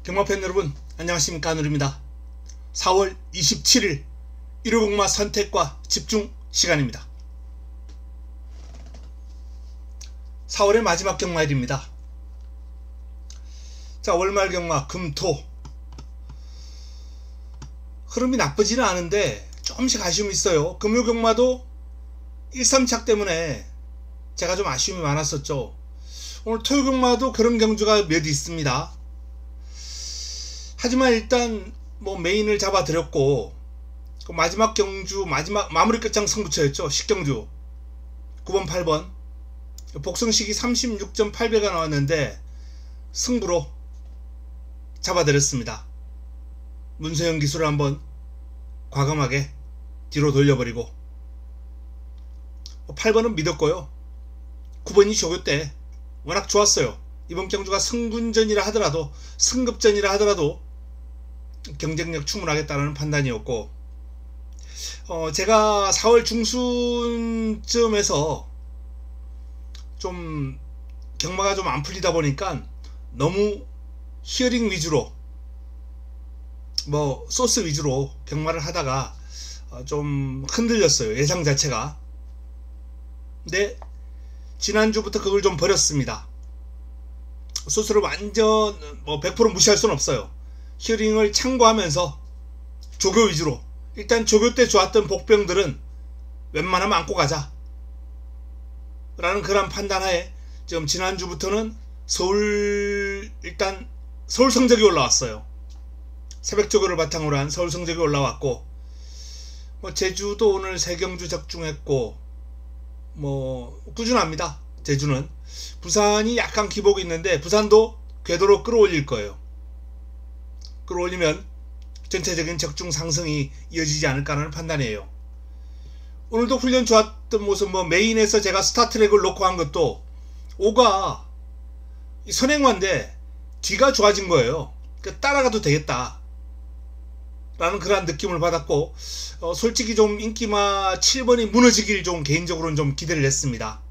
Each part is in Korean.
경마팬 여러분, 안녕하십니까. 하늘입니다. 4월 27일 일요경마 선택과 집중 시간입니다. 4월의 마지막 경마일입니다. 자, 월말 경마 금토 흐름이 나쁘지는 않은데 조금씩 아쉬움이 있어요. 금요 경마도 1-3착 때문에 제가 좀 아쉬움이 많았었죠. 오늘 토요 경마도 그런 경주가 몇 있습니다. 하지만 일단 뭐 메인을 잡아드렸고, 그 마지막 경주, 마무리 끝장 승부처였죠. 식경주 9번 8번 복승식이 36.8배가 나왔는데 승부로 잡아드렸습니다. 문세영 기술을 한번 과감하게 뒤로 돌려버리고, 8번은 믿었고요. 9번이 조교 때 워낙 좋았어요. 이번 경주가 승군전이라 하더라도, 승급전이라 하더라도 경쟁력 충분하겠다는 판단이었고, 제가 4월 중순쯤에서 좀 경마가 좀 안 풀리다 보니까 너무 히어링 위주로, 뭐 소스 위주로 경마를 하다가 좀 흔들렸어요, 예상 자체가. 근데 지난주부터 그걸 좀 버렸습니다. 소스를 완전 뭐 100% 무시할 수는 없어요. 히어링을 참고하면서 조교 위주로, 일단 조교 때 좋았던 복병들은 웬만하면 안고 가자 라는 그런 판단하에 지금 지난주부터는 일단 서울 성적이 올라왔어요. 새벽 조교를 바탕으로 한 서울 성적이 올라왔고, 뭐 제주도 오늘 3경주 적중했고, 뭐 꾸준합니다. 제주는. 부산이 약간 기복이 있는데 부산도 궤도로 끌어올릴 거예요. 끌어올리면 전체적인 적중 상승이 이어지지 않을까 하는 판단이에요. 오늘도 훈련 좋았던 모습, 뭐 메인에서 제가 스타트랙을 놓고 한 것도 5가 선행화인데 뒤가 좋아진 거예요. 그러니까 따라가도 되겠다 라는 그런 느낌을 받았고, 솔직히 좀 인기마 7번이 무너지길 좀 개인적으로는 좀 기대를 했습니다.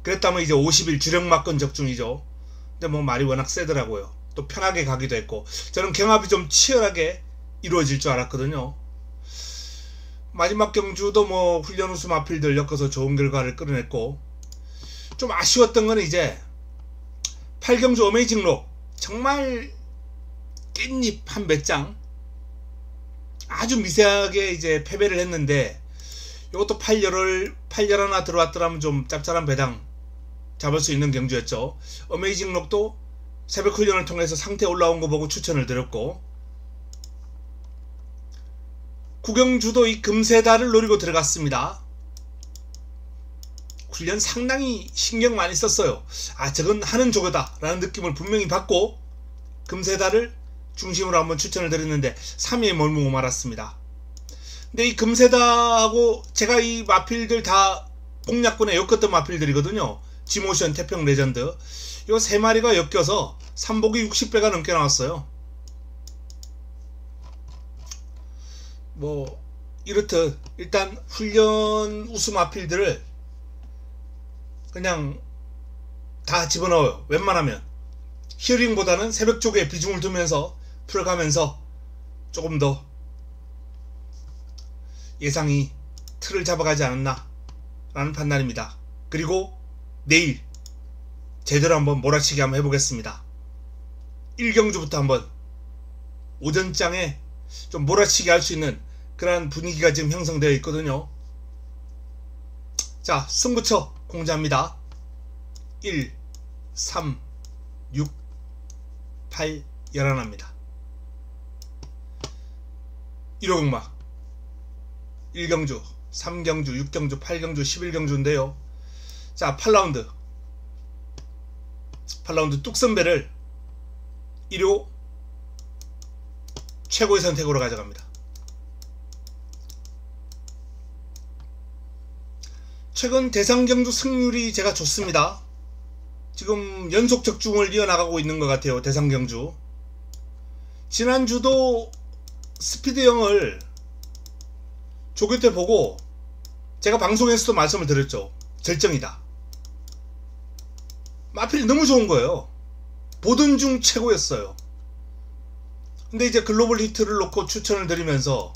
그랬다면 이제 50일 주력막건 적중이죠. 근데 뭐 말이 워낙 세더라고요. 또 편하게 가기도 했고, 저는 경합이 좀 치열하게 이루어질 줄 알았거든요. 마지막 경주도 뭐 훈련 우수 마필들 엮어서 좋은 결과를 끌어냈고, 좀 아쉬웠던 건 이제 8경주 어메이징록 정말 깻잎 한 몇 장 아주 미세하게 이제 패배를 했는데, 이것도 8열 하나 들어왔더라면 좀 짭짤한 배당 잡을 수 있는 경주였죠. 어메이징록도 새벽 훈련을 통해서 상태 올라온 거 보고 추천을 드렸고, 구경주도 이 금세달을 노리고 들어갔습니다. 훈련 상당히 신경 많이 썼어요. 아, 저건 하는 조교다 라는 느낌을 분명히 받고 금세달을 중심으로 한번 추천을 드렸는데 3위에 머물고 말았습니다. 근데 이 금세달하고 제가 이 마필들 다 공략군에 엮었던 마필들이거든요. 지모션, 태평, 레전드, 요 3마리가 엮여서 삼복이 60배가 넘게 나왔어요. 뭐 이렇듯 일단 훈련 우수 마필들을 그냥 다 집어넣어요. 웬만하면 히어링보다는 새벽 쪽에 비중을 두면서 풀어가면서 조금 더 예상이 틀을 잡아가지 않았나 라는 판단입니다. 그리고 내일 제대로 한번 몰아치기 한번 해보겠습니다. 1경주부터 한번 오전장에 좀 몰아치기 할 수 있는 그런 분위기가 지금 형성되어 있거든요. 자, 승부처 공개합니다. 1, 3, 6, 8, 11입니다. 1호경마 1경주, 3경주, 6경주, 8경주, 11경주인데요. 자, 8라운드 뚝선배를 1호 최고의 선택으로 가져갑니다. 최근 대상경주 승률이 제가 좋습니다. 지금 연속 적중을 이어나가고 있는 것 같아요. 대상경주 지난주도 스피드형을 조교 때 보고 제가 방송에서도 말씀을 드렸죠. 절정이다. 마필이 너무 좋은 거예요. 보던 중 최고였어요. 근데 이제 글로벌 히트를 놓고 추천을 드리면서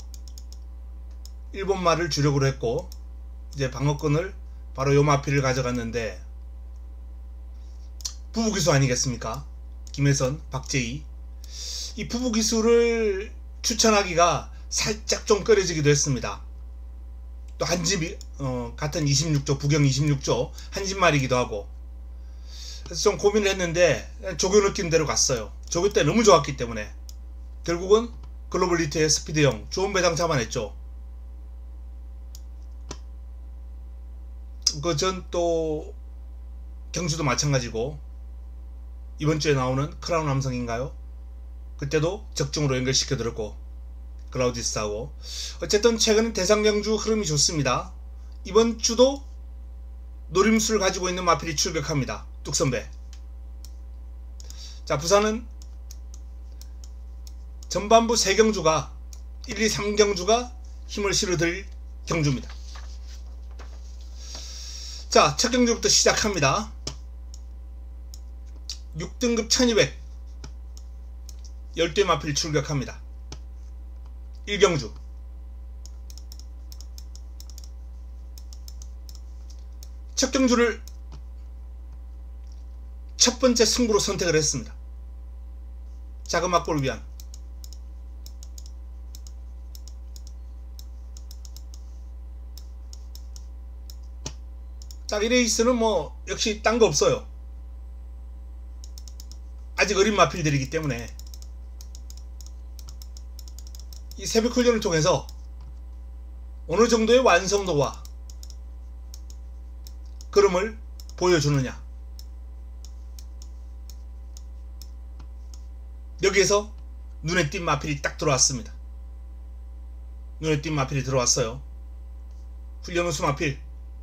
일본말을 주력으로 했고 이제 방어권을 바로 요 마필을 가져갔는데 부부기수 아니겠습니까? 김혜선, 박재희. 이 부부기수를 추천하기가 살짝 좀 꺼려지기도 했습니다. 또 한집 같은 26조, 부경 26조 한집말이기도 하고. 그래서 좀 고민을 했는데 조교 느낌대로 갔어요. 조교 때 너무 좋았기 때문에 결국은 글로벌 히트의 스피드형 좋은 배당 잡아냈죠. 그 전 또 경주도 마찬가지고 이번 주에 나오는 크라운 남성인가요? 그때도 적중으로 연결시켜 드렸고 클라우디스하고. 어쨌든 최근 대상 경주 흐름이 좋습니다. 이번 주도 노림수를 가지고 있는 마필이 출격합니다. 뚝선배. 자, 부산은 전반부 3경주가 1, 2, 3경주가 힘을 실어드릴 경주입니다. 자, 첫 경주부터 시작합니다. 6등급 1200 12의 마필이 출격합니다. 1경주 첫 경주를 첫 번째 승부로 선택을 했습니다. 작은 막골을 위한 딱 이 레이스는 뭐 역시 딴 거 없어요. 아직 어린 마필들이기 때문에 이 새벽 훈련을 통해서 어느 정도의 완성도와 그름을 보여주느냐. 여기에서 눈에 띈 마필이 딱 들어왔습니다. 눈에 띈 마필이 들어왔어요. 훈련 우수 마필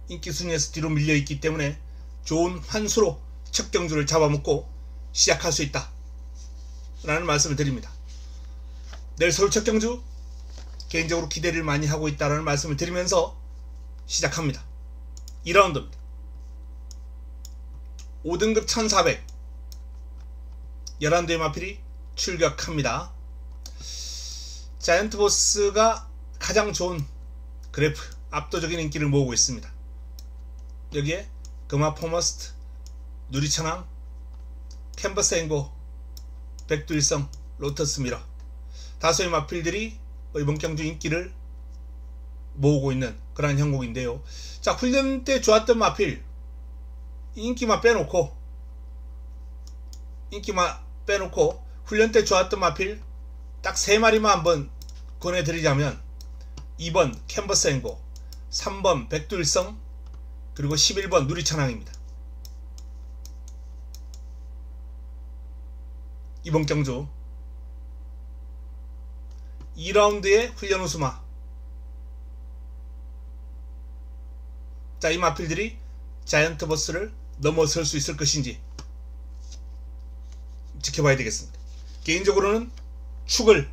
인기 순위에서 뒤로 밀려있기 때문에 좋은 환수로 첫 경주를 잡아먹고 시작할 수 있다 라는 말씀을 드립니다. 내일 서울 첫 경주 개인적으로 기대를 많이 하고 있다라는 말씀을 드리면서 시작합니다. 2라운드입니다. 5등급 1400 11대의 마필이 출격합니다. 자이언트 보스가 가장 좋은 그래프 압도적인 인기를 모으고 있습니다. 여기에 금화 포머스트, 누리천왕, 캔버스 앵고, 백두일성, 로터스 미러 다수의 마필들이 이번 경주 인기를 모으고 있는 그런 형국인데요. 자, 훈련 때 좋았던 마필 인기만 빼놓고 훈련 때 좋았던 마필 딱 3마리만 한번 권해드리자면 2번 캔버스 앵고, 3번 백두일성, 그리고 11번 누리천왕입니다. 이번 경주 2라운드의 훈련 우수마. 자, 이 마필들이 자이언트 보스를 넘어설 수 있을 것인지 지켜봐야 되겠습니다. 개인적으로는 축을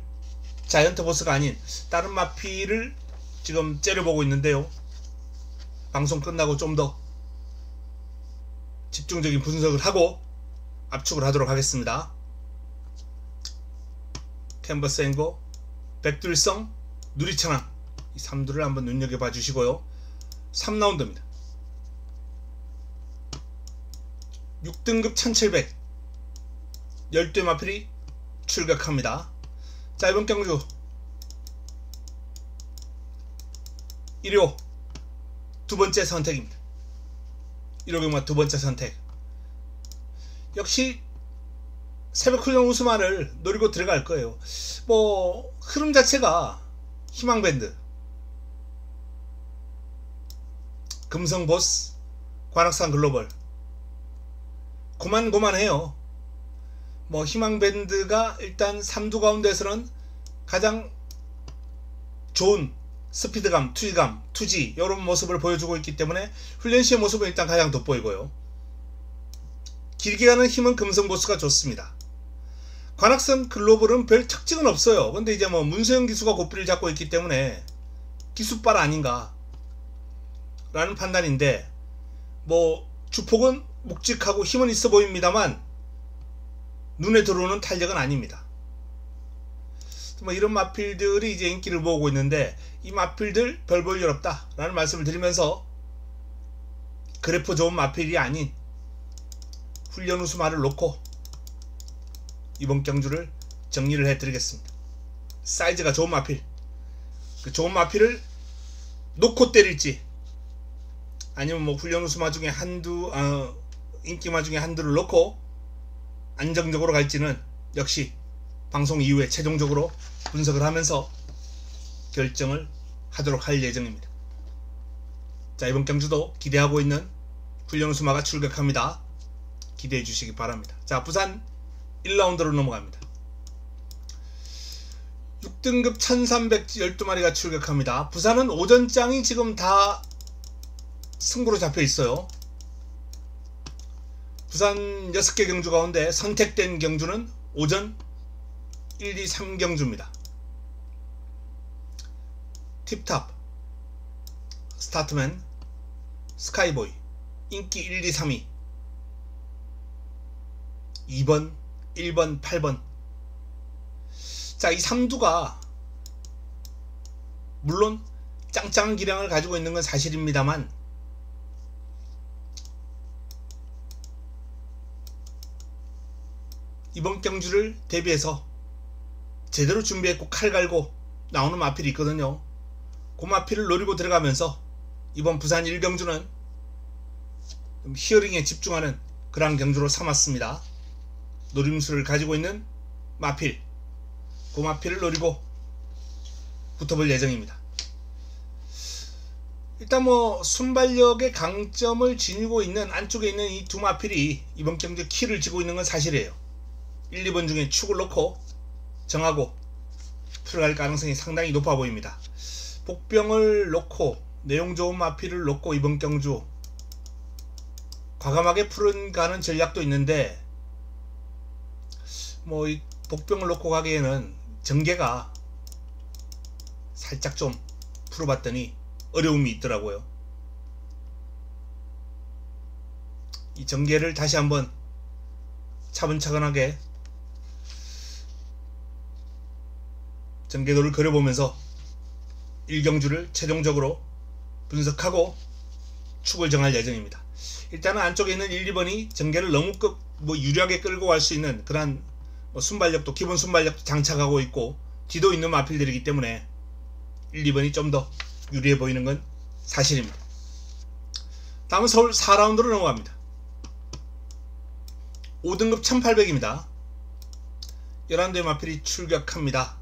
자이언트 보스가 아닌 다른 마필을 지금 째려보고 있는데요. 방송 끝나고 좀 더 집중적인 분석을 하고 압축을 하도록 하겠습니다. 캔버스 앵고, 백두일성, 누리천왕 이 3두를 한번 눈여겨봐 주시고요. 3라운드입니다. 6등급 1700 12 마필이 출격합니다. 자, 이번 경주 1호 두번째 선택입니다. 1호 경마 두번째 선택. 역시 새벽 훈련 우수마를 노리고 들어갈 거예요. 뭐 흐름 자체가 희망밴드, 금성보스, 관악산 글로벌 고만고만해요. 뭐 희망밴드가 일단 3두 가운데서는 가장 좋은 스피드감, 투지감, 투지 이런 모습을 보여주고 있기 때문에 훈련 시의 모습은 일단 가장 돋보이고요. 길게 가는 힘은 금성보스가 좋습니다. 관악산 글로벌은 별 특징은 없어요. 근데 이제 뭐 문세영 기수가 고삐를 잡고 있기 때문에 기수빨 아닌가 라는 판단인데, 뭐 주폭은 묵직하고 힘은 있어 보입니다만 눈에 들어오는 탄력은 아닙니다. 뭐 이런 마필들이 이제 인기를 모으고 있는데, 이 마필들 별 볼 일 없다 라는 말씀을 드리면서 그래프 좋은 마필이 아닌 훈련 우수마를 놓고 이번 경주를 정리를 해드리겠습니다. 사이즈가 좋은 마필, 그 좋은 마필을 놓고 때릴지, 아니면 뭐 훈련 우수마 중에 인기마 중에 한두를 놓고 안정적으로 갈지는 역시 방송 이후에 최종적으로 분석을 하면서 결정을 하도록 할 예정입니다. 자, 이번 경주도 기대하고 있는 훈련 우수마가 출격합니다. 기대해 주시기 바랍니다. 자, 부산 1라운드로 넘어갑니다. 6등급 1312마리가 출격합니다. 부산은 오전장이 지금 다 승부로 잡혀 있어요. 부산 6개 경주 가운데 선택된 경주는 오전 1, 2, 3경주입니다. 팁탑, 스타트맨, 스카이보이, 인기 1, 2, 3위, 2번, 1번, 8번. 자, 이 3두가 물론 짱짱한 기량을 가지고 있는 건 사실입니다만, 이번 경주를 대비해서 제대로 준비했고 칼 갈고 나오는 마필이 있거든요. 그 마필을 노리고 들어가면서 이번 부산 1경주는 히어링에 집중하는 그런 경주로 삼았습니다. 노림수를 가지고 있는 마필, 그 마필을 노리고 붙어볼 예정입니다. 일단 뭐 순발력의 강점을 지니고 있는 안쪽에 있는 이 두 마필이 이번 경주 키를 쥐고 있는 건 사실이에요. 1, 2번 중에 축을 놓고 정하고 풀어갈 가능성이 상당히 높아 보입니다. 복병을 놓고 내용 좋은 마필을 놓고 이번 경주 과감하게 풀어가는 전략도 있는데, 뭐 이 복병을 놓고 가기에는 전개가 살짝 좀 풀어봤더니 어려움이 있더라고요. 이 전개를 다시 한번 차분차분하게 전개도를 그려보면서 1경주를 최종적으로 분석하고 축을 정할 예정입니다. 일단은 안쪽에 있는 1, 2번이 전개를 너무 유리하게 끌고 갈 수 있는 그런 순발력도, 기본 순발력도 장착하고 있고 뒤도 있는 마필들이기 때문에 1, 2번이 좀 더 유리해 보이는 건 사실입니다. 다음은 서울 4라운드로 넘어갑니다. 5등급 1800입니다. 11대의 마필이 출격합니다.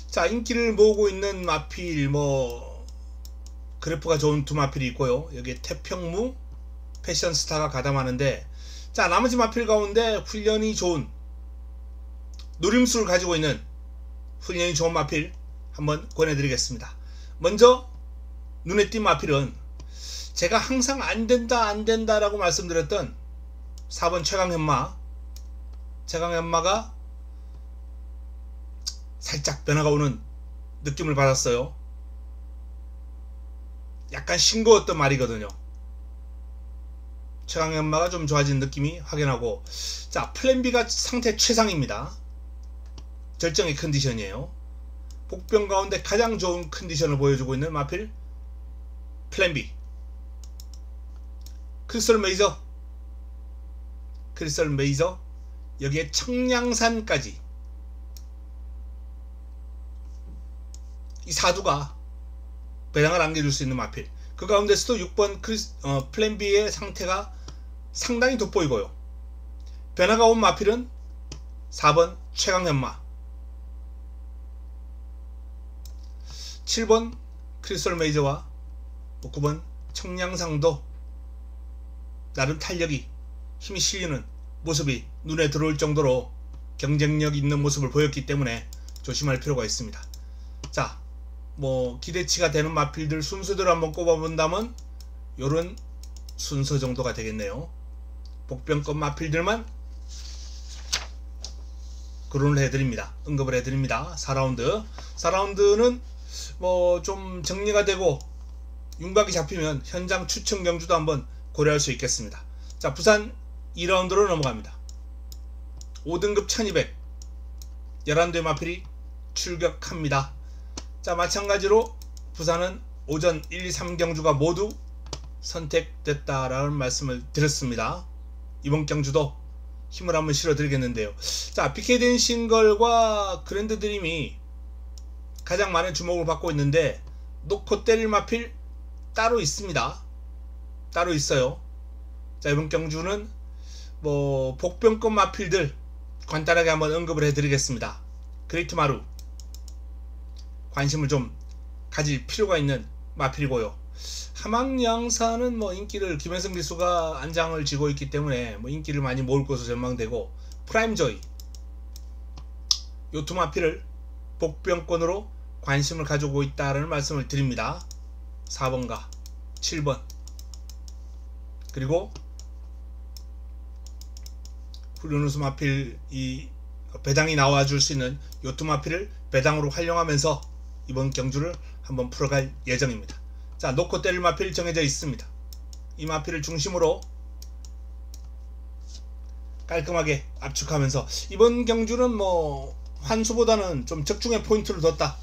자, 인기를 모으고 있는 마필, 그래프가 좋은 두 마필이 있고요. 여기에 태평무, 패션스타가 가담하는데, 자, 나머지 마필 가운데 훈련이 좋은, 노림수를 가지고 있는 훈련이 좋은 마필 한번 권해드리겠습니다. 먼저 눈에 띈 마필은 제가 항상 안된다 라고 말씀드렸던 4번 최강현마가 살짝 변화가 오는 느낌을 받았어요. 약간 싱거웠던 말이거든요. 최강현마가 좀 좋아진 느낌이 확연하고, 자, 플랜B가 상태 최상입니다. 절정의 컨디션이에요. 복병 가운데 가장 좋은 컨디션을 보여주고 있는 마필 플랜B. 크리스털 메이저, 여기에 청량산까지 이 사두가 배당을 안겨줄 수 있는 마필. 그 가운데서도 6번 플랜B의 상태가 상당히 돋보이고요. 변화가 온 마필은 4번 최강현마, 7번 크리스털 메이저와 9번 청량상도 나름 탄력이, 힘이 실리는 모습이 눈에 들어올 정도로 경쟁력 있는 모습을 보였기 때문에 조심할 필요가 있습니다. 자, 기대치가 되는 마필들 순서대로 한번 꼽아본다면 요런 순서 정도가 되겠네요. 복병급 마필들만 거론을 해드립니다. 언급을 해드립니다. 4라운드는 좀 정리가 되고 윤곽이 잡히면 현장 추천 경주도 한번 고려할 수 있겠습니다. 자, 부산 2라운드로 넘어갑니다. 5등급 1200 11대 마필이 출격합니다. 자, 마찬가지로 부산은 오전 1, 2, 3경주가 모두 선택됐다라는 말씀을 드렸습니다. 이번 경주도 힘을 한번 실어 드리겠는데요. 자, BK된 싱걸과 그랜드 드림이 가장 많은 주목을 받고 있는데 놓고 때릴 마필 따로 있습니다. 따로 있어요. 자, 이번 경주는 뭐 복병권 마필들 간단하게 한번 언급을 해드리겠습니다. 그레이트 마루 관심을 좀 가질 필요가 있는 마필이고요. 함학양사는 뭐 인기를 김현성 기수가 안장을 쥐고 있기 때문에 뭐 인기를 많이 모을 것으로 전망되고, 프라임조이 요 두 마필을 복병권으로 관심을 가지고 있다는 말씀을 드립니다. 4번과 7번, 그리고 훈련우수 마필 이 배당이 나와줄 수 있는 요 두 마필을 배당으로 활용하면서 이번 경주를 한번 풀어갈 예정입니다. 자, 놓고 때릴 마필 정해져 있습니다. 이 마필을 중심으로 깔끔하게 압축하면서 이번 경주는 뭐 환수보다는 좀 적중에 포인트를 뒀다,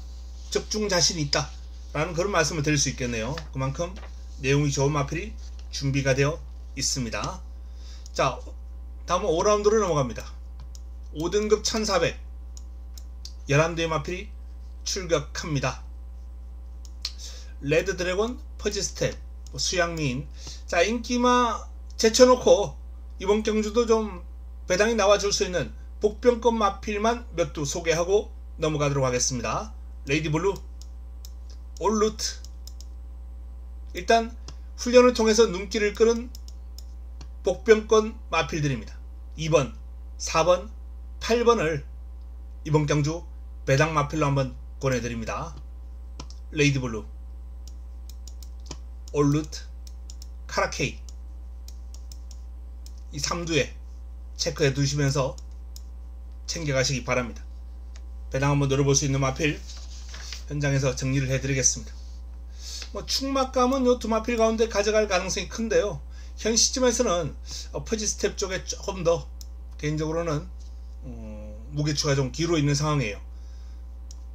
적중 자신이 있다 라는 그런 말씀을 드릴 수 있겠네요. 그만큼 내용이 좋은 마필이 준비가 되어 있습니다. 자, 다음은 5라운드로 넘어갑니다. 5등급 1400 11대의 마필이 출격합니다. 레드 드래곤, 퍼지 스텝, 수양미인. 자, 인기마 제쳐놓고 이번 경주도 좀 배당이 나와줄 수 있는 복병권 마필만 몇 두 소개하고 넘어가도록 하겠습니다. 레이디 블루, 올루트. 일단 훈련을 통해서 눈길을 끄는 복병권 마필들입니다. 2번, 4번, 8번을 이번 경주 배당 마필로 한번 권해드립니다. 레이디 블루, 올루트, 카라케이. 이 3두에 체크해 두시면서 챙겨가시기 바랍니다. 배당 한번 노려볼 수 있는 마필 현장에서 정리를 해드리겠습니다. 뭐 축막감은 요 두 마필 가운데 가져갈 가능성이 큰데요. 현 시점에서는 퍼지 스텝 쪽에 조금 더 개인적으로는 무게추가 좀 기로 있는 상황이에요.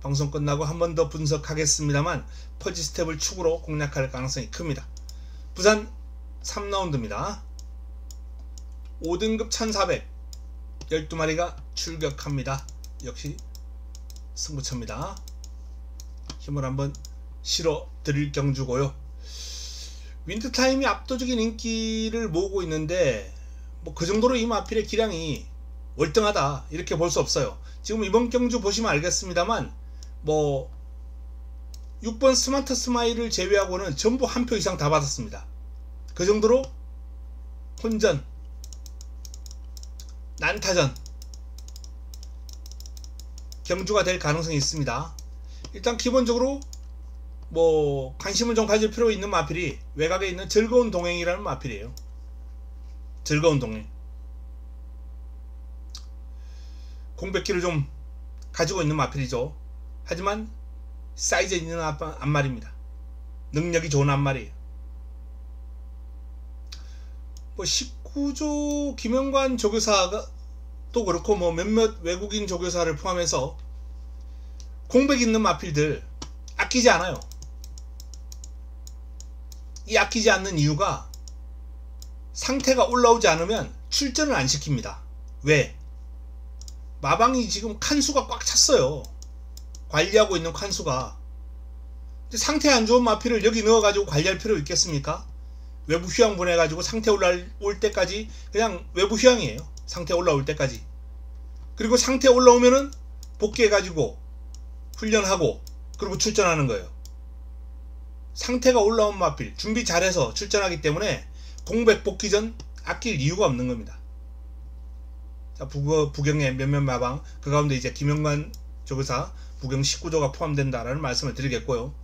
방송 끝나고 한 번 더 분석하겠습니다만 퍼지 스텝을 축으로 공략할 가능성이 큽니다. 부산 3라운드입니다. 5등급 1400 12마리가 출격합니다. 역시 승부처입니다. 힘을 한번 실어 드릴 경주고요. 윈드타임이 압도적인 인기를 모으고 있는데 뭐 그 정도로 이 마필의 기량이 월등하다 이렇게 볼 수 없어요. 지금 이번 경주 보시면 알겠습니다만 뭐 6번 스마트 스마일을 제외하고는 전부 한 표 이상 다 받았습니다. 그 정도로 혼전, 난타전 경주가 될 가능성이 있습니다. 일단 기본적으로 뭐 관심을 좀 가질 필요 있는 마필이 외곽에 있는 즐거운 동행이라는 마필이에요. 즐거운 동행. 공백기를 좀 가지고 있는 마필이죠. 하지만 사이즈 있는 앞말입니다. 능력이 좋은 앞말이에요. 뭐 19조 김영관 조교사가 또 그렇고 뭐 몇몇 외국인 조교사를 포함해서 공백 있는 마필들 아끼지 않아요. 이 아끼지 않는 이유가 상태가 올라오지 않으면 출전을 안 시킵니다. 왜? 마방이 지금 칸수가 꽉 찼어요. 관리하고 있는 칸수가. 상태 안 좋은 마필을 여기 넣어가지고 관리할 필요 있겠습니까? 외부 휴양 보내가지고 상태 올라올 때까지 그냥 외부 휴양이에요. 상태 올라올 때까지. 그리고 상태 올라오면은 복귀해가지고 훈련하고 그리고 출전하는 거예요. 상태가 올라온 마필 준비 잘해서 출전하기 때문에 공백 복귀 전 아낄 이유가 없는 겁니다. 자, 부경의 몇몇 마방 그 가운데 이제 김영관 조교사 부경 19조가 포함된다라는 말씀을 드리겠고요.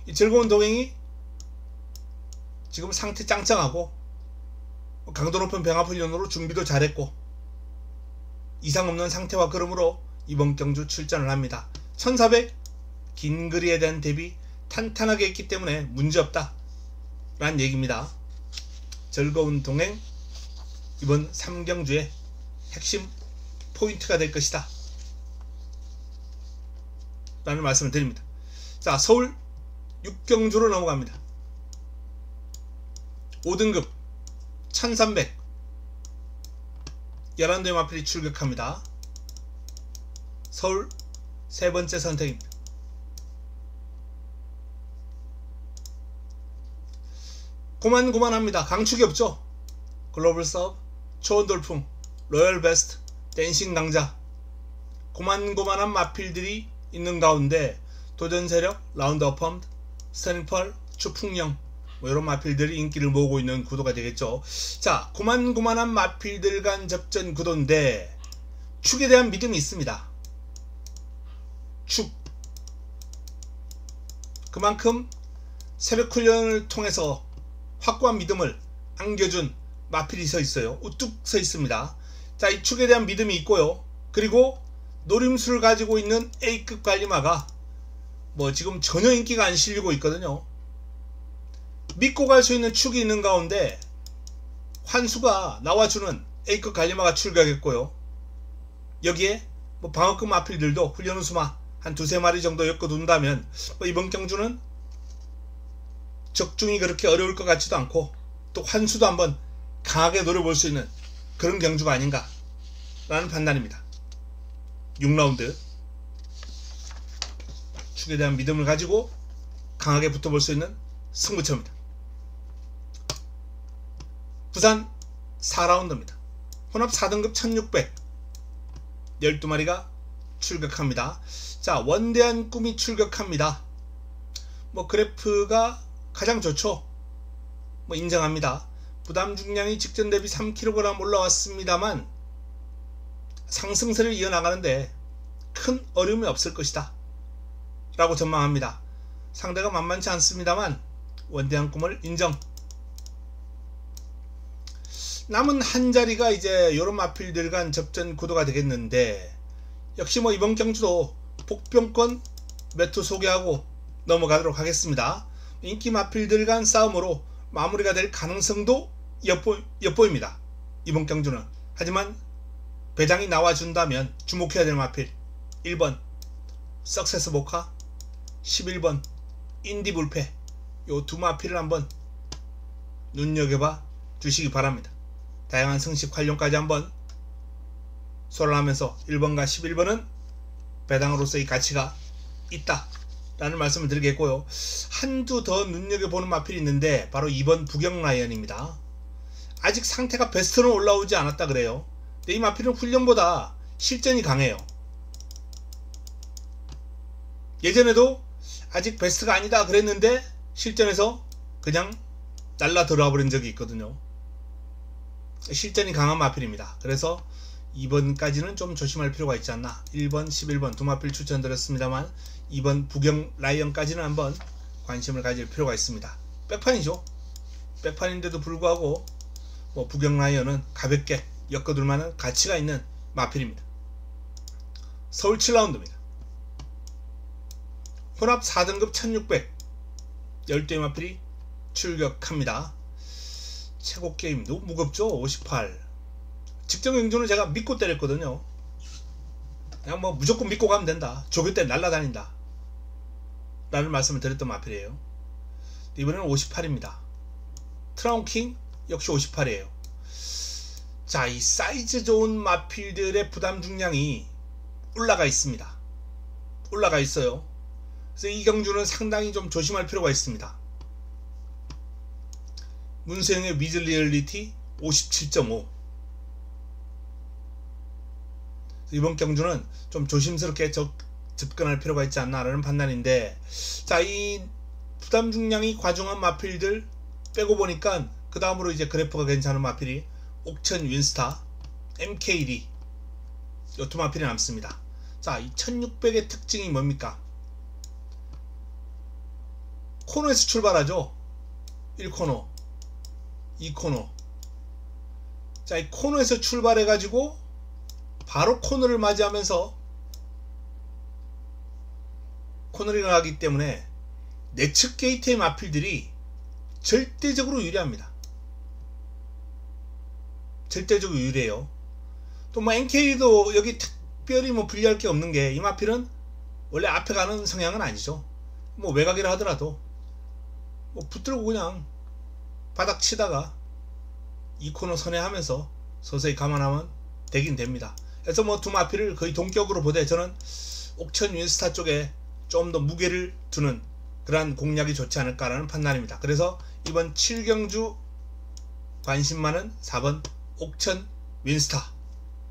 이 즐거운 동행이 지금 상태 짱짱하고 강도 높은 병합훈련으로 준비도 잘했고 이상 없는 상태와 그러므로 이번 경주 출전을 합니다. 1400 긴 거리에 대한 대비 탄탄하게 했기 때문에 문제없다 라는 얘기입니다. 즐거운 동행 이번 3경주의 핵심 포인트가 될 것이다. 라는 말씀을 드립니다. 자, 서울 6경주로 넘어갑니다. 5등급 1300 11대의 마필이 출격합니다. 서울 세 번째 선택입니다. 고만고만합니다. 강축이 없죠. 글로벌 서브, 초원 돌풍, 로열 베스트, 댄싱 강자, 고만고만한 마필들이 있는 가운데 도전 세력, 라운드 어펌드, 스타닝펄, 추풍령 뭐 이런 마필들이 인기를 모으고 있는 구도가 되겠죠. 자, 고만고만한 마필들 간 접전 구도인데 축에 대한 믿음이 있습니다. 축. 그만큼 새벽 훈련을 통해서 확고한 믿음을 안겨준 마필이 서 있어요. 우뚝 서 있습니다. 자, 이 축에 대한 믿음이 있고요. 그리고 노림수를 가지고 있는 A급 관리마가 뭐 지금 전혀 인기가 안 실리고 있거든요. 믿고 갈 수 있는 축이 있는 가운데 환수가 나와주는 A급 관리마가 출격했고요. 여기에 뭐 방어급 마필들도 훈련 우수마 한 두세 마리 정도 엮어둔다면 뭐 이번 경주는 적중이 그렇게 어려울 것 같지도 않고 또 환수도 한번 강하게 노려볼 수 있는 그런 경주가 아닌가 라는 판단입니다. 6라운드 축에 대한 믿음을 가지고 강하게 붙어볼 수 있는 승부처입니다. 부산 4라운드입니다. 혼합 4등급 1600 12마리가 출격합니다. 자, 원대한 꿈이 출격합니다. 뭐 그래프가 가장 좋죠. 뭐 인정합니다. 부담 중량이 직전 대비 3kg 올라왔습니다만 상승세를 이어나가는데 큰 어려움이 없을 것이다 라고 전망합니다. 상대가 만만치 않습니다만 원대한 꿈을 인정. 남은 한 자리가 이제 요런 마필들 간 접전 구도가 되겠는데 역시 뭐 이번 경주도 복병권 매투 소개하고 넘어가도록 하겠습니다. 인기 마필들 간 싸움으로 마무리가 될 가능성도 엿보입니다. 이번 경주는. 하지만 배당이 나와준다면 주목해야 될 마필 1번 석세스 모카, 11번 인디 불패, 요 두 마필을 한번 눈여겨봐 주시기 바랍니다. 다양한 승식 활용까지 한번 소홀하면서 1번과 11번은 배당으로서의 가치가 있다 라는 말씀을 드리겠고요. 한두 더 눈여겨보는 마필이 있는데 바로 2번 부경라이언입니다. 아직 상태가 베스트로 올라오지 않았다 그래요. 근데 이 마필은 훈련보다 실전이 강해요. 예전에도 아직 베스트가 아니다 그랬는데 실전에서 그냥 날라 들어와 버린 적이 있거든요. 실전이 강한 마필입니다. 그래서 2번까지는 좀 조심할 필요가 있지 않나. 1번, 11번 두 마필 추천드렸습니다만 2번 부경 라이언까지는 한번 관심을 가질 필요가 있습니다. 백판이죠. 백판인데도 불구하고 뭐 부경 라이언은 가볍게 엮어둘 만한 가치가 있는 마필입니다. 서울 7라운드입니다. 혼합 4등급 1600 12의 마필이 출격합니다. 최고 게임 너무 무겁죠. 58 직전 경주는 제가 믿고 때렸거든요. 그냥 뭐 무조건 믿고 가면 된다. 조교 때 날라다닌다 라는 말씀을 드렸던 마필이에요. 이번에는 58입니다. 트라운킹 역시 58이에요. 자, 이 사이즈 좋은 마필들의 부담 중량이 올라가 있습니다. 올라가 있어요. 그래서 이 경주는 상당히 좀 조심할 필요가 있습니다. 문세영의 위즈 리얼리티 57.5 이번 경주는 좀 조심스럽게 접근할 필요가 있지 않나 라는 판단인데, 자, 이 부담 중량이 과중한 마필들 빼고 보니까 그 다음으로 이제 그래프가 괜찮은 마필이 옥천 윈스타, MKD 이 두 마필이 남습니다. 자, 이 1600의 특징이 뭡니까? 코너에서 출발하죠. 1코너 2코너. 자, 이 코너에서 출발해 가지고 바로 코너를 맞이하면서 코너링을 하기 때문에 내측 게이트의 마필들이 절대적으로 유리합니다. 절대적으로 유리해요. 또 뭐 NK도 여기 특별히 뭐 불리할 게 없는 게 이 마필은 원래 앞에 가는 성향은 아니죠. 뭐 외곽이라 하더라도 뭐 붙들고 그냥 바닥 치다가 이 코너 선회하면서 서서히 감안하면 되긴 됩니다. 그래서 뭐 두 마필을 거의 동격으로 보되 저는 옥천 윈스타 쪽에 좀 더 무게를 두는 그러한 공략이 좋지 않을까라는 판단입니다. 그래서 이번 7경주 관심 많은 4번 옥천 윈스타,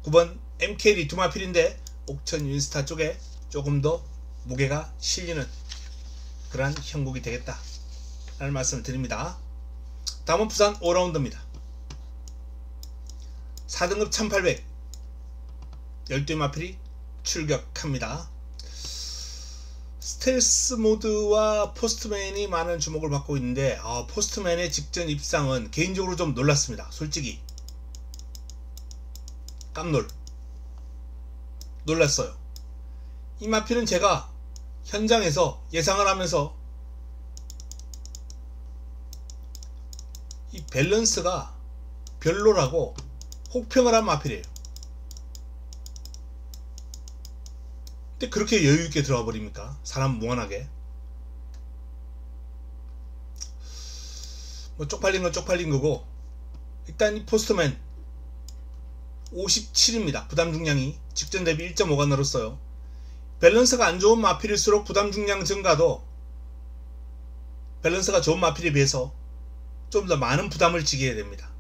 9번 MKD 두 마필인데 옥천 윈스타 쪽에 조금 더 무게가 실리는 그러한 형국이 되겠다 라는 말씀을 드립니다. 다음은 부산 5라운드입니다. 4등급 1800 12 마필이 출격합니다. 스텔스 모드와 포스트맨이 많은 주목을 받고 있는데 포스트맨의 직전 입상은 개인적으로 좀 놀랐습니다. 솔직히 놀랐어요. 이 마필은 제가 현장에서 예상을 하면서 이 밸런스가 별로라고 혹평을 한 마필이에요. 근데 그렇게 여유있게 들어가 버립니까? 사람 무한하게. 뭐 쪽팔린 건 쪽팔린 거고, 일단 이 포스트맨 57입니다. 부담 중량이 직전 대비 1.5가 늘었어요. 밸런스가 안 좋은 마필일수록 부담 중량 증가도 밸런스가 좋은 마필에 비해서 좀 더 많은 부담을 지게 해야 됩니다.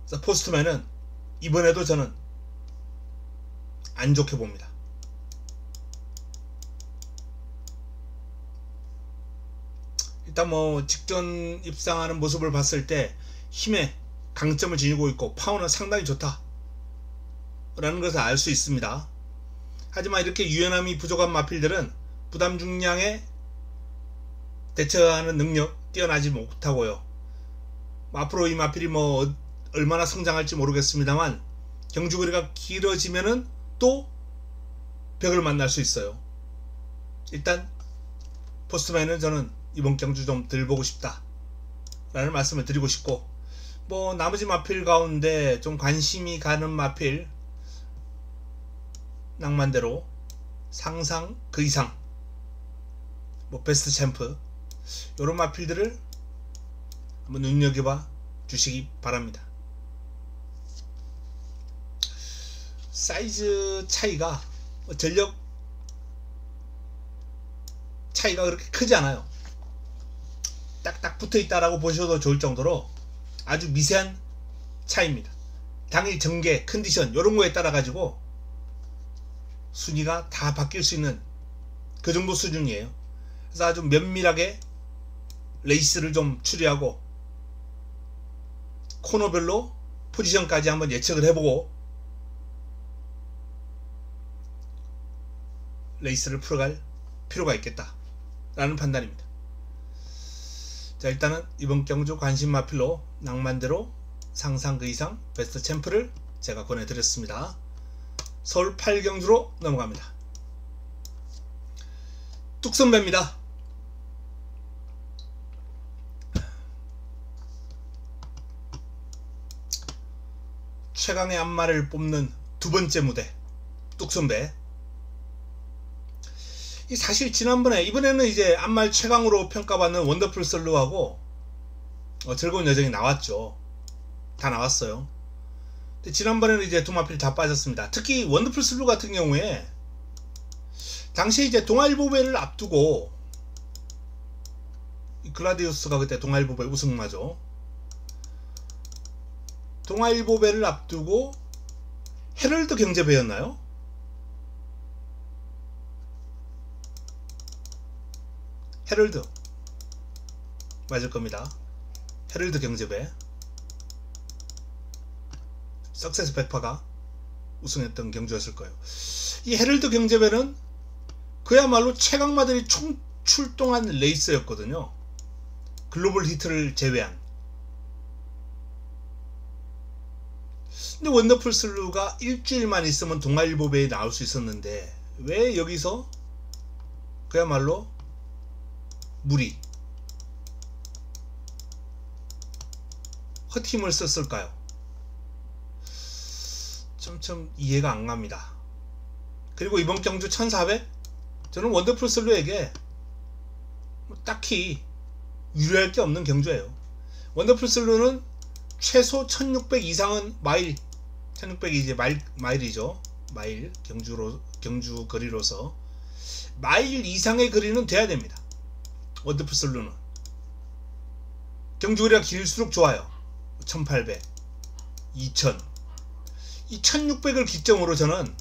그래서 포스트맨은 이번에도 저는 안 좋게 봅니다. 일단 뭐 직전 입상하는 모습을 봤을 때 힘에 강점을 지니고 있고 파워는 상당히 좋다 라는 것을 알 수 있습니다. 하지만 이렇게 유연함이 부족한 마필들은 부담 중량에 대처하는 능력 뛰어나지 못하고요. 앞으로 이 마필이 뭐 얼마나 성장할지 모르겠습니다만 경주거리가 길어지면은 또 벽을 만날 수 있어요. 일단 포스트맨은 저는 이번 경주 좀 덜 보고 싶다 라는 말씀을 드리고 싶고, 뭐 나머지 마필 가운데 좀 관심이 가는 마필 낭만대로 상상 그 이상 뭐 베스트 챔프 요런 마필들을 한번 눈여겨봐 주시기 바랍니다. 사이즈 차이가 전력 차이가 그렇게 크지 않아요. 딱딱 붙어있다라고 보셔도 좋을 정도로 아주 미세한 차이입니다. 당일 전개 컨디션 요런 거에 따라 가지고 순위가 다 바뀔 수 있는 그 정도 수준이에요. 그래서 아주 면밀하게 레이스를 좀 추리하고 코너별로 포지션까지 한번 예측을 해보고 레이스를 풀어갈 필요가 있겠다 라는 판단입니다. 자, 일단은 이번 경주 관심 마필로 낭만대로 상상 그 이상 베스트 챔프를 제가 권해드렸습니다. 서울 8경주로 넘어갑니다. 뚝선배입니다. 최강의 안마를 뽑는 두 번째 무대 뚝선배. 이 사실 이번에는 이제 안말 최강으로 평가받는 원더풀 솔로하고 즐거운 여정이 나왔죠. 다 나왔어요. 근데 지난번에는 이제 두 마필이 다 빠졌습니다. 특히 원더풀 솔로 같은 경우에 당시에 이제 동아일보배를 앞두고 글라디우스가 그때 동아일보배 우승마죠. 동아일보배를 앞두고 헤럴드 경제배였나요? 헤럴드 맞을 겁니다. 헤럴드 경제배 석세스 백파가 우승했던 경주였을 거예요. 이 헤럴드 경제배는 그야말로 최강마들이 총 출동한 레이스였거든요. 글로벌 히트를 제외한. 근데 원더풀 슬루가 일주일만 있으면 동아일보배에 나올 수 있었는데 왜 여기서 그야말로 무리 헛힘을 썼을까요? 좀 이해가 안 갑니다. 그리고 이번 경주 1400 저는 원더풀 슬로에게 딱히 유리할 게 없는 경주예요. 원더풀 슬로는 최소 1600 이상은 마일, 1600이 이제 마일이죠. 마일, 경주 거리로서 마일 이상의 거리는 돼야 됩니다. 원더풀 슬로는 경주 거리가 길수록 좋아요. 1800, 2000, 이 1600을 기점으로 저는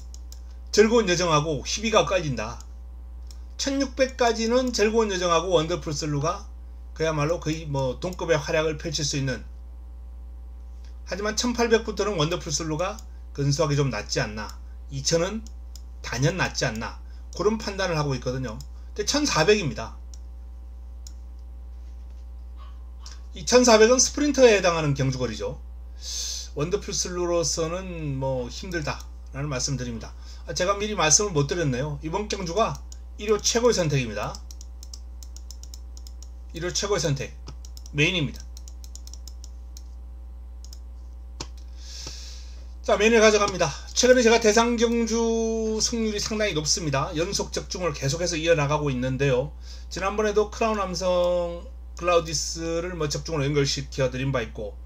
즐거운 여정하고 희비가 엇갈린다. 1600까지는 즐거운 여정하고 원더풀 슬로가 그야말로 거의 뭐 동급의 활약을 펼칠 수 있는, 하지만 1800부터는 원더풀 슬로가 근소하게 좀 낫지 않나, 2000은 단연 낫지 않나, 그런 판단을 하고 있거든요. 근데 1400입니다. 이 1400은 스프린터에 해당하는 경주거리죠. 원더풀 슬로로서는 뭐 힘들다 라는 말씀 드립니다. 제가 미리 말씀을 못 드렸네요. 이번 경주가 1호 최고의 선택입니다. 1호 최고의 선택 메인입니다. 자, 메인을 가져갑니다. 최근에 제가 대상경주 승률이 상당히 높습니다. 연속 적중을 계속해서 이어나가고 있는데요. 지난번에도 크라운 함성 글라우디스를 뭐 적중으로 연결시켜 드린 바 있고,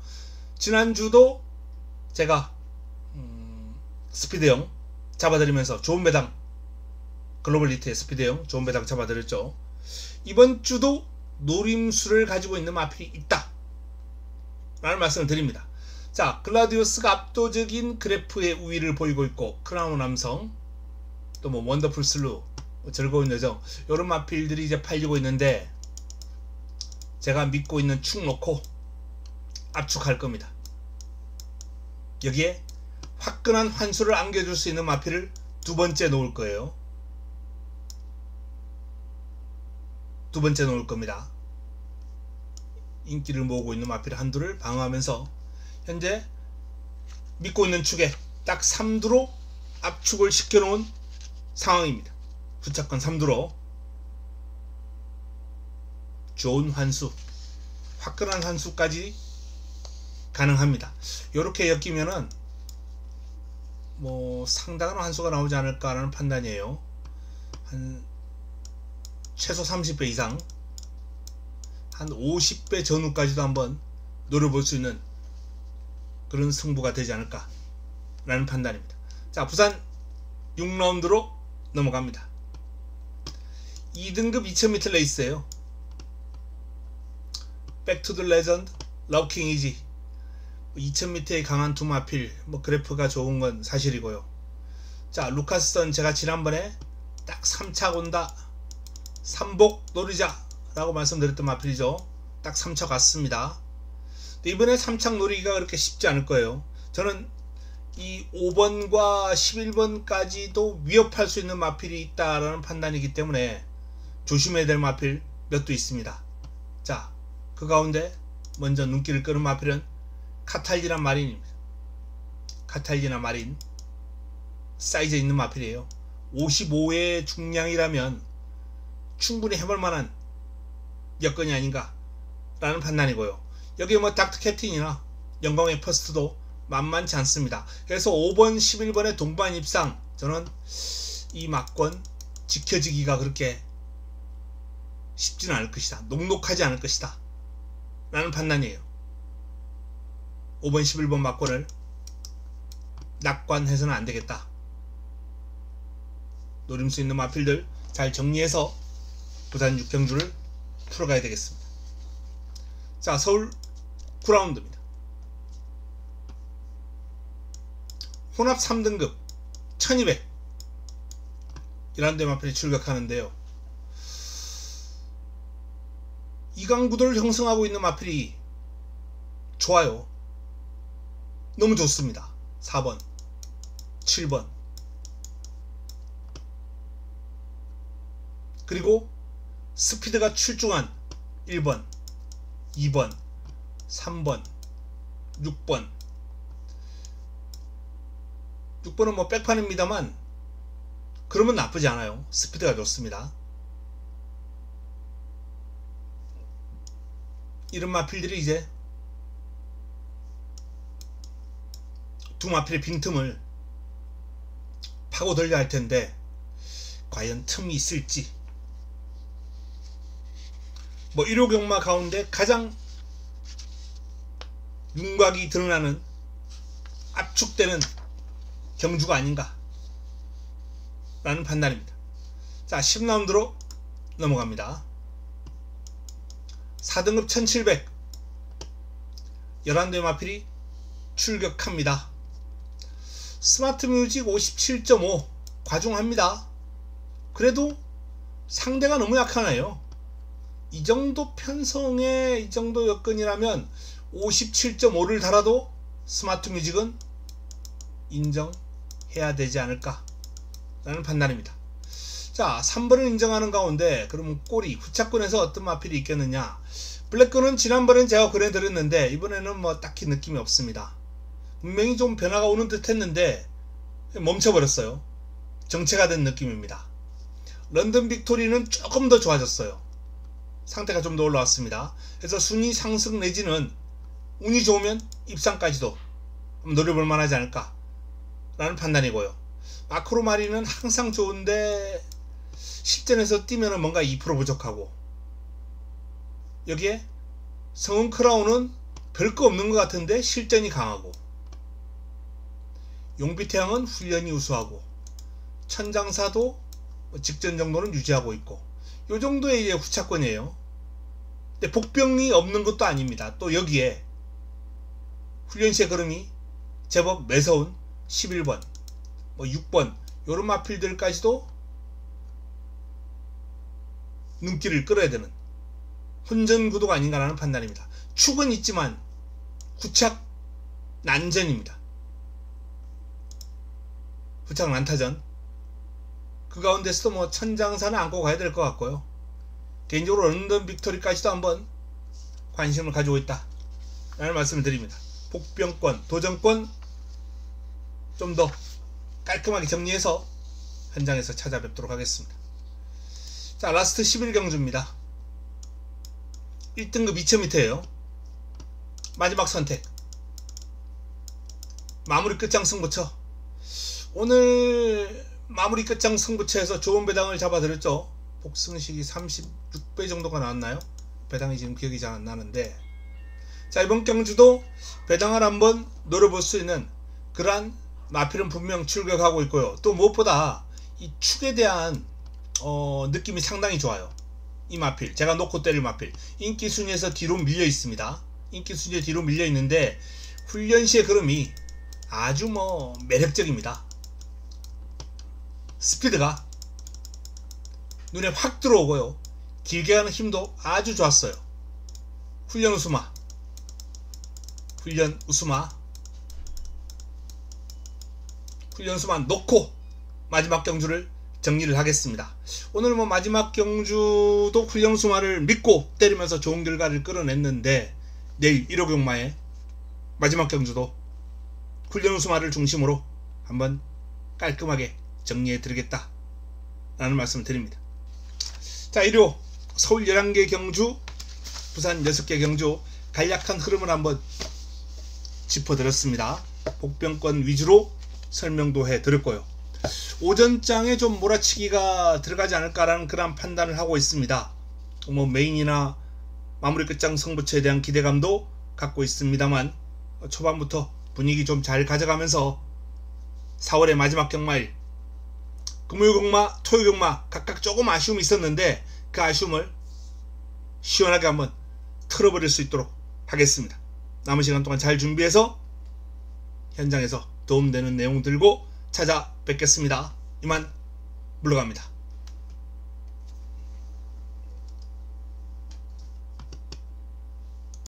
지난주도 제가 스피드형 잡아드리면서 좋은 배당, 글로벌 리트의 스피드형 좋은 배당 잡아드렸죠. 이번 주도 노림수를 가지고 있는 마필이 있다 라는 말씀을 드립니다. 자, 글라디우스가 압도적인 그래프의 우위를 보이고 있고, 크라운 함성, 또 뭐 원더풀 슬루, 즐거운 여정, 이런 마필들이 이제 팔리고 있는데, 제가 믿고 있는 축 놓고 압축할 겁니다. 여기에 화끈한 환수를 안겨줄 수 있는 마필을 두 번째 놓을 거예요. 두 번째 놓을 겁니다. 인기를 모으고 있는 마필 한두를 방어하면서 현재 믿고 있는 축에 딱 3두로 압축을 시켜놓은 상황입니다. 부착권 3두로 좋은 환수, 화끈한 환수까지 가능합니다. 이렇게 엮이면은 뭐 상당한 환수가 나오지 않을까라는 판단이에요. 한 최소 30배 이상, 한 50배 전후까지도 한번 노려볼 수 있는 그런 승부가 되지 않을까 라는 판단입니다. 자, 부산 6라운드로 넘어갑니다. 2등급 2000m 레이스예요. 백투더 레전드, 러킹 이지, 2000m의 강한 두 마필, 뭐 그래프가 좋은 건 사실이고요. 자, 루카스선 제가 지난번에 딱 3차 온다, 3복 노리자 라고 말씀드렸던 마필이죠. 딱 3차 갔습니다. 이번에 3착 노리기가 그렇게 쉽지 않을 거예요. 저는 이 5번과 11번까지도 위협할 수 있는 마필이 있다라는 판단이기 때문에 조심해야 될 마필 몇 도 있습니다. 자, 그 가운데 먼저 눈길을 끄는 마필은 카탈리나 마린입니다. 카탈리나 마린 사이즈 있는 마필이에요. 55의 중량이라면 충분히 해볼 만한 여건이 아닌가 라는 판단이고요. 여기 뭐 닥터 캡틴이나 영광의 퍼스트도 만만치 않습니다. 그래서 5번 11번의 동반 입상, 저는 이 막권 지켜지기가 그렇게 쉽지는 않을 것이다, 녹록하지 않을 것이다 라는 판단이에요. 5번 11번 막권을 낙관해서는 안되겠다. 노릴 수 있는 마필들 잘 정리해서 부산 6경주를 풀어가야 되겠습니다. 자, 서울 9라운드입니다. 혼합 3등급 1200 이란대 마필이 출격하는데요. 이강구도를 형성하고 있는 마필이 좋아요. 너무 좋습니다. 4번, 7번, 그리고 스피드가 출중한 1번, 2번, 3번, 6번. 6번은 뭐 백판입니다만 그러면 나쁘지 않아요. 스피드가 좋습니다. 이런 마필들이 이제 두 마필의 빈틈을 파고들려 할 텐데, 과연 틈이 있을지. 뭐 1호 경마 가운데 가장 윤곽이 드러나는 압축되는 경주가 아닌가 라는 판단입니다. 자, 10라운드로 넘어갑니다. 4등급 1700 11대 마필이 출격합니다. 스마트 뮤직 57.5 과중합니다. 그래도 상대가 너무 약하네요. 이 정도 편성에 이 정도 여건이라면 57.5를 달아도 스마트 뮤직은 인정해야 되지 않을까 라는 판단입니다. 자, 3번을 인정하는 가운데 그러면 꼬리 후차권에서 어떤 마필이 있겠느냐. 블랙건은 지난번엔 제가 그래드렸는데 이번에는 뭐 딱히 느낌이 없습니다. 분명히 좀 변화가 오는 듯 했는데 멈춰버렸어요. 정체가 된 느낌입니다. 런던 빅토리는 조금 더 좋아졌어요. 상태가 좀 더 올라왔습니다. 그래서 순위 상승 내지는 운이 좋으면 입상까지도 노려볼 만하지 않을까 라는 판단이고요. 마크로마리는 항상 좋은데 실전에서 뛰면 뭔가 2% 부족하고, 여기에 성운 크라운은 별거 없는 것 같은데 실전이 강하고, 용비태양은 훈련이 우수하고, 천장사도 직전 정도는 유지하고 있고, 요 정도의 이제 후차권이에요. 근데 복병이 없는 것도 아닙니다. 또 여기에 훈련시의 걸음이 제법 매서운 11번, 뭐 6번 요런 마필들까지도 눈길을 끌어야 되는 혼전 구도가 아닌가라는 판단입니다. 축은 있지만 후착 난전입니다. 후착 난타전. 그 가운데서도 뭐 천장사는 안고 가야 될 것 같고요. 개인적으로 런던 빅토리까지도 한번 관심을 가지고 있다 라는 말씀을 드립니다. 복병권, 도전권 좀 더 깔끔하게 정리해서 현장에서 찾아뵙도록 하겠습니다. 자, 라스트 11경주입니다. 1등급 2000m예요. 마지막 선택. 마무리 끝장 승부처. 오늘 마무리 끝장 승부처에서 좋은 배당을 잡아드렸죠. 복승식이 36배 정도가 나왔나요? 배당이 지금 기억이 잘 안 나는데, 자, 이번 경주도 배당을 한번 노려볼 수 있는 그러한 마필은 분명 출격하고 있고요. 또 무엇보다 이 축에 대한 느낌이 상당히 좋아요. 이 마필, 제가 놓고 때릴 마필, 인기 순위에서 뒤로 밀려 있습니다. 인기 순위에 뒤로 밀려 있는데 훈련시의 걸음이 아주 뭐 매력적입니다. 스피드가 눈에 확 들어오고요. 길게 가는 힘도 아주 좋았어요. 훈련 우수마, 훈련 우수마 놓고 마지막 경주를 정리를 하겠습니다. 오늘 뭐 마지막 경주도 훈련 우수마를 믿고 때리면서 좋은 결과를 끌어냈는데, 내일 1호 경마의 마지막 경주도 훈련 우수마를 중심으로 한번 깔끔하게 정리해 드리겠다 라는 말씀을 드립니다. 자, 1호 서울 11개 경주, 부산 6개 경주 간략한 흐름을 한번 짚어드렸습니다. 복병권 위주로 설명도 해드렸고요. 오전장에 좀 몰아치기가 들어가지 않을까라는 그런 판단을 하고 있습니다. 뭐 메인이나 마무리 끝장 승부처에 대한 기대감도 갖고 있습니다만, 초반부터 분위기 좀 잘 가져가면서 4월의 마지막 경마일, 금요일 경마, 토요일 경마 각각 조금 아쉬움이 있었는데 그 아쉬움을 시원하게 한번 틀어버릴 수 있도록 하겠습니다. 남은 시간 동안 잘 준비해서 현장에서 도움되는 내용 들고 찾아뵙겠습니다. 이만 물러갑니다.